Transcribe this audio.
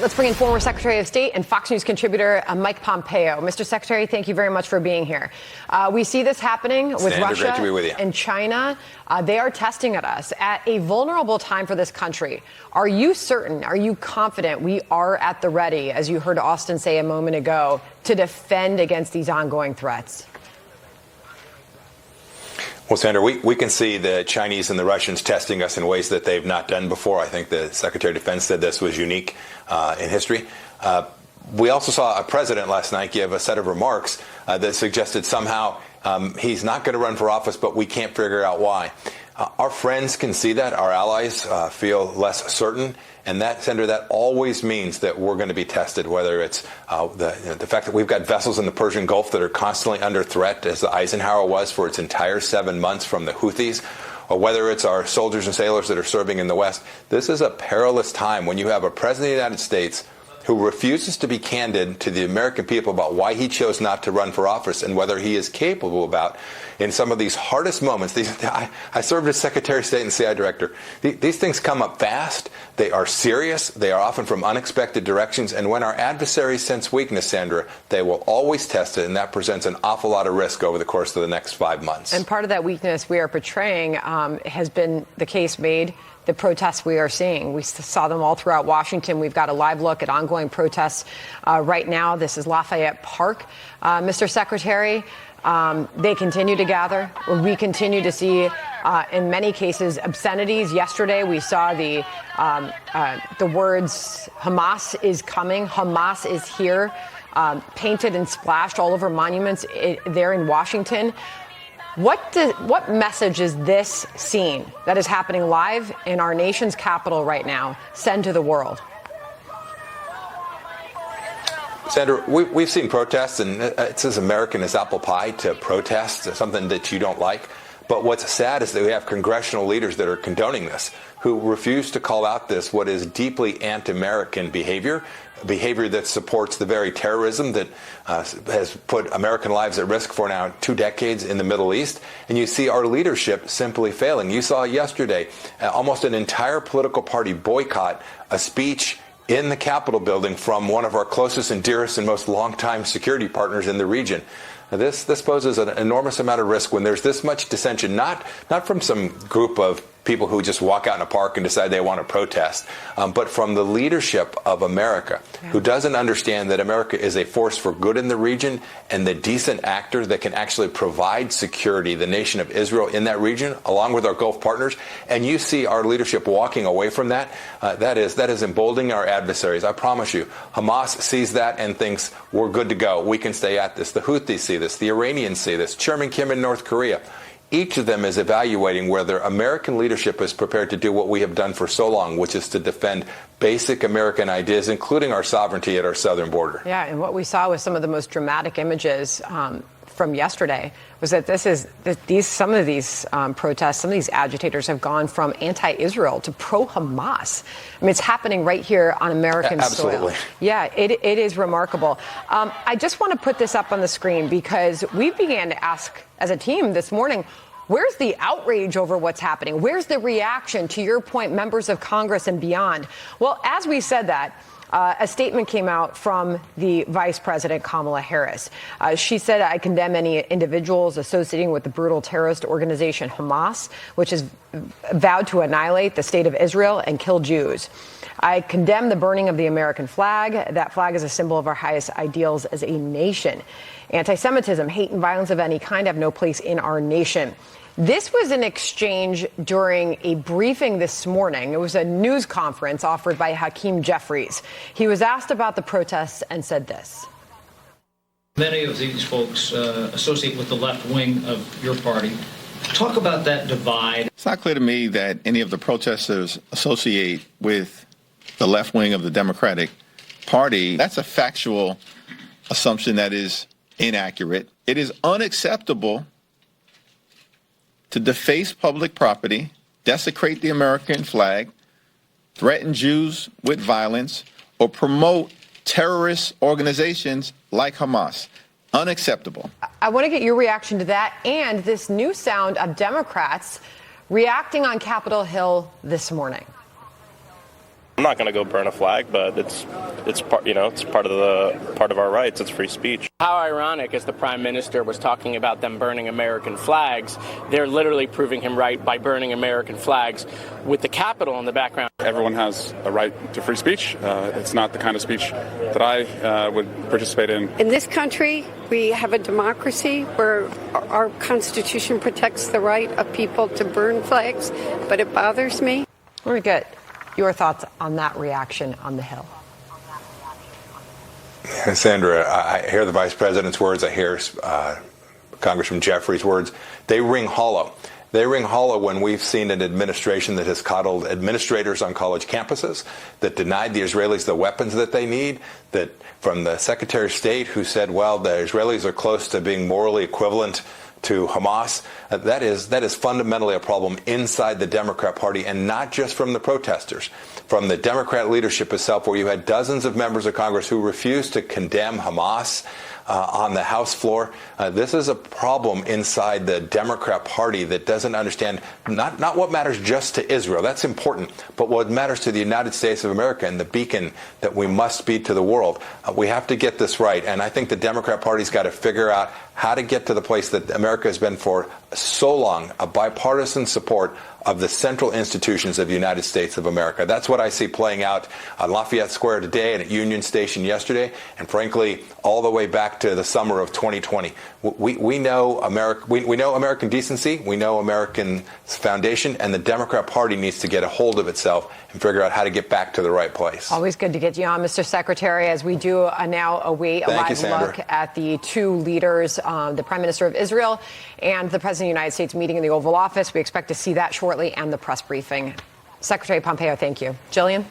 Let's bring in former Secretary of State and Fox News contributor Mike Pompeo. Mr. Secretary, thank you very much for being here. We see this happening with Russia great to be with you. and China. They are testing at us at a vulnerable time for this country. Are you certain, are you confident we are at the ready, as you heard Austin say a moment ago, to defend against these ongoing threats? Well, Sandra, we can see the Chinese and the Russians testing us in ways that they've not done before. I think the Secretary of Defense said this was unique in history. We also saw a president last night give a set of remarks that suggested somehow he's not going to run for office, but we can't figure out why. Our friends can see that. Our allies feel less certain. And that, Senator, that always means that we're going to be tested, whether it's the fact that we've got vessels in the Persian Gulf that are constantly under threat, as the Eisenhower was for its entire 7 months from the Houthis, or whether it's our soldiers and sailors that are serving in the West. This is a perilous time when you have a president of the United States who refuses to be candid to the American people about why he chose not to run for office and whether he is capable about, in some of these hardest moments. I served as Secretary of State and CI Director. These things come up fast. They are serious. They are often from unexpected directions. And when our adversaries sense weakness, Sandra, they will always test it. And that presents an awful lot of risk over the course of the next 5 months. And part of that weakness we are portraying has been the case made. The protests we are seeing. We saw them all throughout Washington. We've got a live look at ongoing protests right now. This is Lafayette Park. Mr. Secretary, they continue to gather. We continue to see, in many cases, obscenities. Yesterday, we saw the words, Hamas is coming, Hamas is here, painted and splashed all over monuments there in Washington. What message is this scene that is happening live in our nation's capital right now send to the world? Sandra, we've seen protests, and it's as American as apple pie to protest something that you don't like. But what's sad is that we have congressional leaders that are condoning this, who refuse to call out this, what is deeply anti-American behavior that supports the very terrorism that has put American lives at risk for now 2 decades in the Middle East. And you see our leadership simply failing. You saw yesterday almost an entire political party boycott a speech in the Capitol building from one of our closest and dearest and most longtime security partners in the region. Now, this poses an enormous amount of risk when there's this much dissension, not from some group of people who just walk out in a park and decide they want to protest, but from the leadership of America, who doesn't understand that America is a force for good in the region and the decent actor that can actually provide security, the nation of Israel in that region, along with our Gulf partners. And you see our leadership walking away from that. That is emboldening our adversaries. I promise you, Hamas sees that and thinks we're good to go. We can stay at this. The Houthis see this. The Iranians see this. Chairman Kim in North Korea. Each of them is evaluating whether American leadership is prepared to do what we have done for so long, which is to defend basic American ideas, including our sovereignty at our southern border. Yeah, and what we saw with some of the most dramatic images from yesterday was that some of these protests, some of these agitators have gone from anti-Israel to pro-Hamas. I mean, it's happening right here on American Absolutely. soil. Yeah, it is remarkable. I just want to put this up on the screen because we began to ask as a team this morning, where's the outrage over what's happening? Where's the reaction, to your point, members of Congress and beyond? Well, as we said that, a statement came out from the Vice President, Kamala Harris. She said, I condemn any individuals associating with the brutal terrorist organization Hamas, which has vowed to annihilate the state of Israel and kill Jews. I condemn the burning of the American flag. That flag is a symbol of our highest ideals as a nation. Anti-Semitism, hate and violence of any kind have no place in our nation. This was an exchange during a briefing this morning. It was a news conference offered by Hakeem Jeffries. He was asked about the protests and said this. Many of these folks associate with the left wing of your party. Talk about that divide. It's not clear to me that any of the protesters associate with the left wing of the Democratic Party. That's a factual assumption that is inaccurate. It is unacceptable to deface public property, desecrate the American flag, threaten Jews with violence, or promote terrorist organizations like Hamas. Unacceptable. I want to get your reaction to that and this new sound of Democrats reacting on Capitol Hill this morning. I'm not going to go burn a flag, but it's part, it's part of our rights. It's free speech. How ironic, as the Prime Minister was talking about them burning American flags, they're literally proving him right by burning American flags with the Capitol in the background. Everyone has a right to free speech. It's not the kind of speech that I would participate in. In this country, we have a democracy where our Constitution protects the right of people to burn flags, but it bothers me. Very good. Your thoughts on that reaction on the Hill? Sandra, I hear the vice president's words. I hear Congressman Jeffries' words. They ring hollow. They ring hollow when we've seen an administration that has coddled administrators on college campuses, that denied the Israelis the weapons that they need, that from the Secretary of State who said, well, the Israelis are close to being morally equivalent to Hamas. That is fundamentally a problem inside the Democrat Party, and not just from the protesters, from the Democrat leadership itself, where you had dozens of members of Congress who refused to condemn Hamas on the House floor. This is a problem inside the Democrat Party that doesn't understand not what matters just to Israel. That's important, but what matters to the United States of America and the beacon that we must be to the world. We have to get this right, and I think the Democrat Party's got to figure out how to get to the place that America has been for so long, a bipartisan support of the central institutions of the United States of America. That's what I see playing out on Lafayette Square today and at Union Station yesterday, and frankly, all the way back to the summer of 2020. We know America. We know American decency. We know American foundation, and the Democrat Party needs to get a hold of itself and figure out how to get back to the right place. Always good to get you on, Mr. Secretary, as we do now await a live look at the two leaders, the Prime Minister of Israel and the President of the United States meeting in the Oval Office. We expect to see that shortly, and the press briefing. Secretary Pompeo, thank you. Jillian?